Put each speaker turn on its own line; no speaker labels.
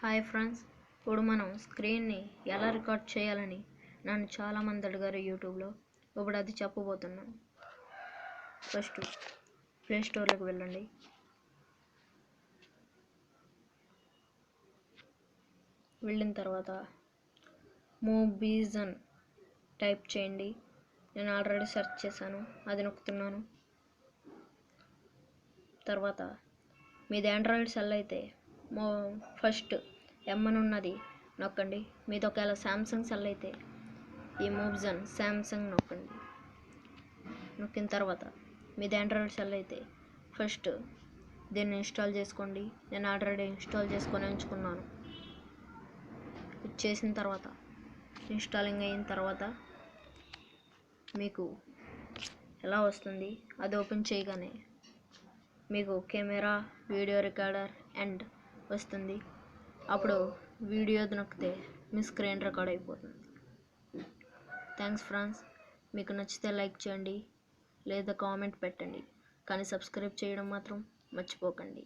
Hi friends, ఇప్పుడు మనం స్క్రీన్ని ఎలా రికార్డ్ చేయాలని నన్ను చాలామంది అడిగారు యూట్యూబ్లో. ఇప్పుడు అది చెప్పబోతున్నాను. ఫస్ట్ ప్లే స్టోర్లోకి వెళ్ళండి. వెళ్ళిన తర్వాత మూవీజన్ టైప్ చేయండి. నేను ఆల్రెడీ సెర్చ్ చేశాను, అది నొక్కుతున్నాను. తర్వాత మీది ఆండ్రాయిడ్ సెల్ అయితే ఫస్ట్ ఎమ్ అని ఉన్నది నొక్కండి. మీది ఒకవేళ శాంసంగ్ సెల్ అయితే ఈ మూవ్జన్ శాంసంగ్ నొక్కండి. నొక్కిన తర్వాత మీది ఆండ్రాయిడ్ సెల్ అయితే ఫస్ట్ దీన్ని ఇన్స్టాల్ చేసుకోండి. నేను ఆల్రెడీ ఇన్స్టాల్ చేసుకొని ఉంచుకున్నాను. ఇది చేసిన తర్వాత ఇన్స్టాలింగ్ అయిన తర్వాత మీకు ఎలా వస్తుంది, అది ఓపెన్ చేయగానే మీకు కెమెరా, వీడియో రికార్డర్ అండ్ వస్తుంది. అప్పుడు వీడియో నొక్కితే మీ స్క్రీన్ రికార్డ్ అయిపోతుంది. Thanks friends. మీకు నచ్చితే లైక్ చేయండి లేదా కామెంట్ పెట్టండి, కానీ సబ్స్క్రైబ్ చేయడం మాత్రం మర్చిపోకండి.